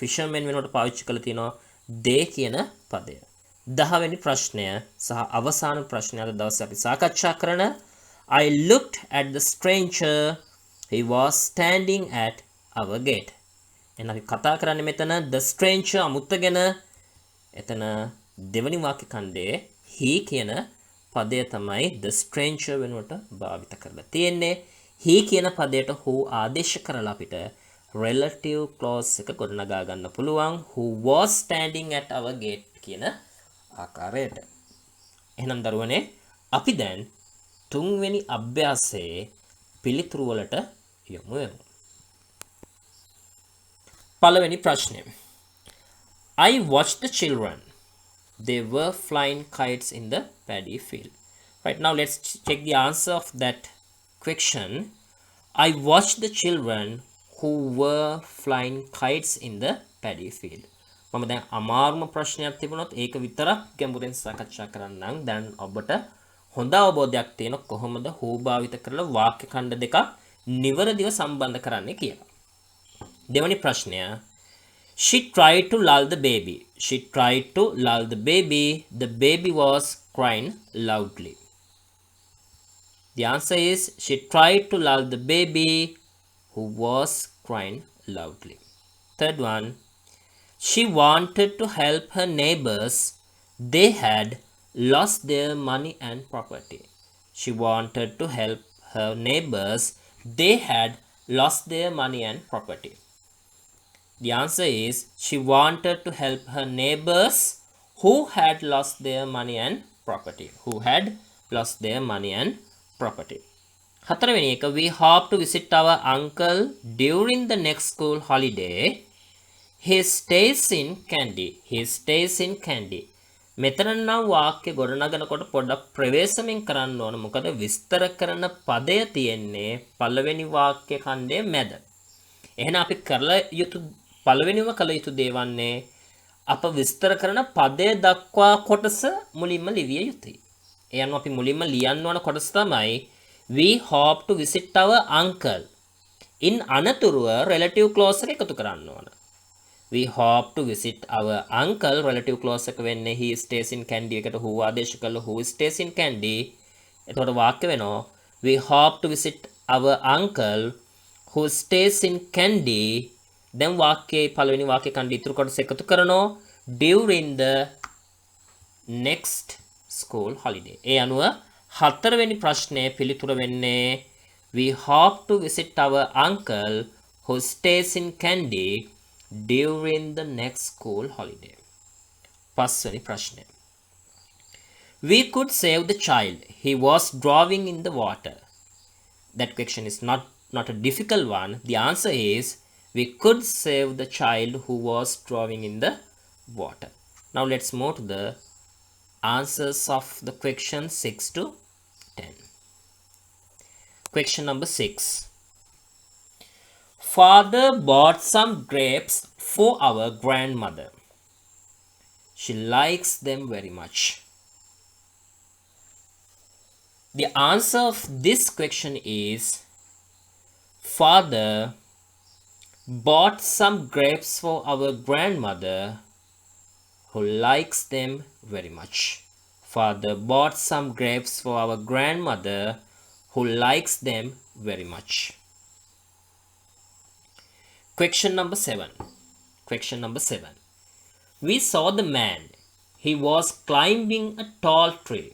fishermen වෙනුවට පාවිච්චි කරලා තිනවා they කියන පදය. 10වෙනි ප්‍රශ්නය සහ අවසාන ප්‍රශ්නය අද දවසේ අපි සාකච්ඡා කරන I looked at the stranger. He was standing at our gate. එන අපි කතා කරන්නේ මෙතන the stranger අමුත්ත ගැන. එතන දෙවෙනි වාක්‍ය ඛණ්ඩයේ he කියන පදය තමයි the stranger වෙනුවට භාවිත කරලා තියෙන්නේ. he කියන පදයට who ආදේශ කරලා අපිට relative clause එක ගොඩනගා ගන්න පුළුවන්. who was standing at our gate කියන ආකාරයට. එහෙනම් දරුවනේ අපි දැන් තුන්වෙනි අභ්‍යාසයේ පිළිතුරු වලට යමු. පළවෙනි ප්‍රශ්නය. I watched the children. They were flying kites in the paddy field. Right, now let's check the answer of that question. I watched the children who were flying kites in the paddy field. මම දැන් අමාරුම ප්‍රශ්නයක් තිබුණොත් ඒක විතරක් ගැඹුරින් සාකච්ඡා කරන්නම්. දැන් ඔබට හොඳ අවබෝධයක් තියෙන කොහොමද who භාවිත කරලා වාක්‍ය ඛණ්ඩ දෙකක් නිවැරදිව සම්බන්ධ කරන්නේ කියලා. දෙවෙනි ප්‍රශ්නය. She tried to lull the baby. She tried to lull the baby. The baby was crying loudly. The answer is she tried to lull the baby who was crying loudly. Third one. She wanted to help her neighbors. They had lost their money and property. She wanted to help her neighbors. They had lost their money and property. The answer is she wanted to help her neighbors who had lost their money and property. Who had lost their money and property. හතරවෙනි එක. We hope to visit our uncle during the next school holiday. He stays in Kandy. He stays in Kandy. මෙතන නම් වාක්‍ය ගොඩනගනකොට පොඩ්ඩක් ප්‍රවේශමෙන් කරන්න ඕන. මොකද විස්තර කරන පදය තියෙන්නේ පළවෙනි වාක්‍ය ඛණ්ඩයේ මැද. එහෙනම් අපි කරලා යුතු පළවෙනිම කළ යුතු දේ වන්නේ අප විස්තර කරන පදය දක්වා කොටස මුලින්ම ලිවිය යුතුයි. ඒ අනුව අපි මුලින්ම ලියන්න ඕන කොටස තමයි we hope to visit our uncle. in අනතුරුව relative clause එක එකතු කරන්න ඕන. we hope to visit our uncle relative clause එක වෙන්නේ he stays in Kandy එකට who ආදේශ කළා who stays in Kandy. එතකොට වාක්‍ය වෙනවා we hope to visit our uncle who stays in Kandy. දැන් වාක්‍යයේ පළවෙනි වාක්‍ය ඛණ්ඩය ඉතුරු කොටස එකතු කරනවා during the next school holiday. ඒ අනුව හතරවෙනි ප්‍රශ්නයේ පිළිතුර වෙන්නේ we hope to visit our uncle who stays in Kandy during the next school holiday. පස්වෙනි ප්‍රශ්නය. We could save the child. He was drowning in the water. That question is not a difficult one. The answer is we could save the child who was drowning in the water. Now let's move to the answers of the question 6 to 10. Question number 6. Father bought some grapes for our grandmother. She likes them very much. The answer of this question is Father bought some grapes for our grandmother who likes them very much. Father bought some grapes for our grandmother who likes them very much. Question number 7. Question number 7. We saw the man. He was climbing a tall tree.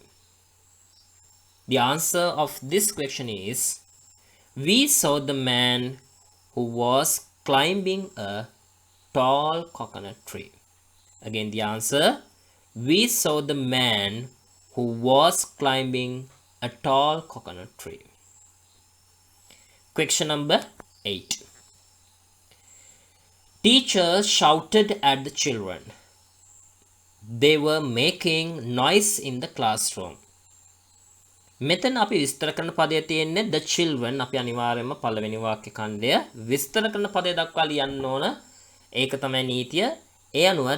The answer of this question is we saw the man who was climbing a tall coconut tree. Again, the answer we saw the man who was climbing a tall coconut tree. Question number 8. Teacher shouted at the children. They were making noise in the classroom. මෙතන අපි විස්තර කරන පදය තියෙන්නේ the children. අපි අනිවාර්යයෙන්ම පළවෙනි වාක්‍ය ඛණ්ඩය විස්තර කරන පදය දක්වා ලියන්න ඕන. ඒක තමයි නීතිය. ඒ අනුව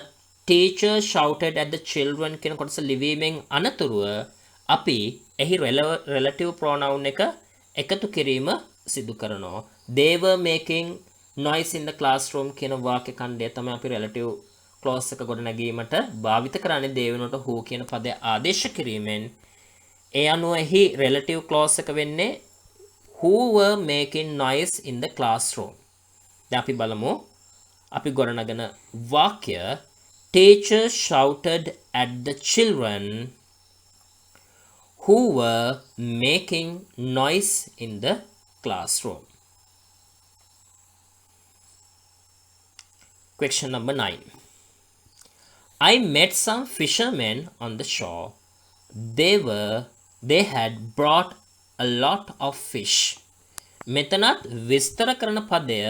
teacher shouted at the children කියන කොටස ලිවීමෙන් අනතුරුව අපි එහි relative pronoun එක එකතු කිරීම සිදු කරනවා. They were making noise in the classroom කියන වාක්‍ය ඛණ්ඩය තමයි අපි relative clause එක ගොඩ නැගීමට භාවිත කරන්නේ they වෙනුවට who කියන පදය ආදේශ කිරීමෙන්. ඒ අනුව එහි relative clause එක වෙන්නේ who were making noise in the classroom. දැන් අපි බලමු අපි ගොඩනගන වාක්‍ය teacher shouted at the children who were making noise in the classroom. Question number 9. I met some fishermen on the shore. They had brought a lot of fish. මෙතනත් විස්තර කරන පදය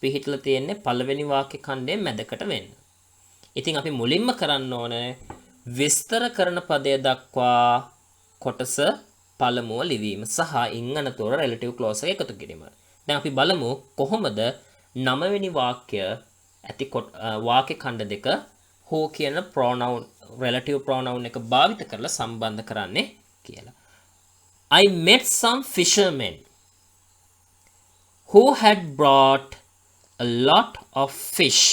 පිහිටලා තියෙන්නේ පළවෙනි වාක්‍ය ඛණ්ඩයේ මැදකට වෙන්න. ඉතින් අපි මුලින්ම කරන්න ඕනේ විස්තර කරන පදය දක්වා කොටස පළමුව ලිවීම සහ ඉංගනතොර relative clause එක එකතු කිරීම. දැන් අපි බලමු කොහොමද 9 වෙනි වාක්‍ය ඇති වාක්‍ය ඛණ්ඩ දෙක who කියන pronoun relative pronoun එක භාවිත කරලා සම්බන්ධ කරන්නේ කියලා. I met some fishermen who had brought a lot of fish.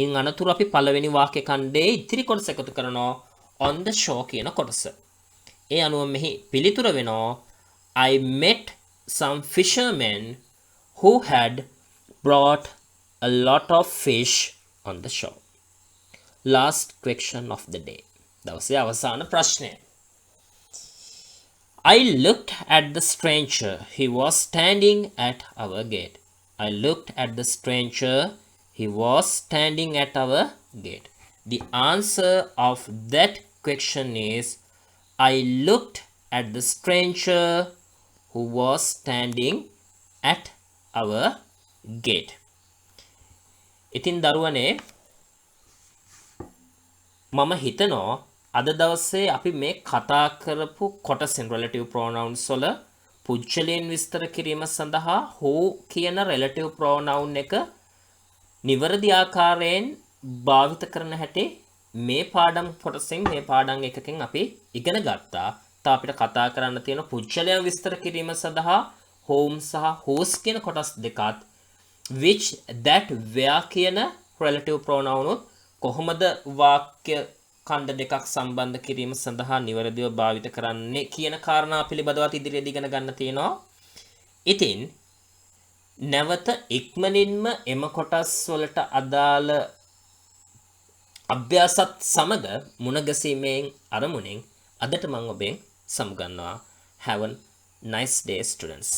ඉන් අනතුරු අපි පළවෙනි වාක්‍ය ඛණ්ඩයේ ඉතිරි කොටස එකතු කරනවා on the shore කියන කොටස. ඒ අනුව මෙහි පිළිතුර වෙනවා I met some fishermen who had brought a lot of fish on the shore. Last question of the day. දවසේ අවසාන ප්‍රශ්නය. I looked at the stranger. He was standing at our gate. I looked at the stranger. He was standing at our gate. The answer of that question is I looked at the stranger who was standing at our gate. ඉතින් දරුවනේ මම හිතනවා අද දවසේ අපි මේ කතා කරපු කොටසෙන් relative pronouns වල පුජ්‍යලයෙන් විස්තර කිරීම සඳහා who කියන relative pronoun එක නිවැරදි ආකාරයෙන් භාවිත කරන හැටි මේ පාඩම් කොටසෙන් මේ පාඩම් එකකින් අපි ඉගෙන ගත්තා. තා අපිට කතා කරන්න තියෙන පුජ්‍යලයන් විස්තර කිරීම සඳහා whom සහ whose කියන කොටස් දෙකත් which that where කියන relative pronoun උත් කොහොමද වාක්‍ය ඛණ්ඩ දෙකක් සම්බන්ධ කිරීම සඳහා නිවැරදිව භාවිත කරන්නේ කියන කාරණා පිළිබඳව ඉදිරියේදී ඉගෙන ගන්න තියෙනවා. ඉතින් නැවත ඉක්මනින්ම එම කොටස් වලට අදාළ අභ්‍යාසත් සමග මුණගැසීමෙන් අරමුණෙන් අදට මම ඔබෙන් සමුගන්නවා. Have a nice day students.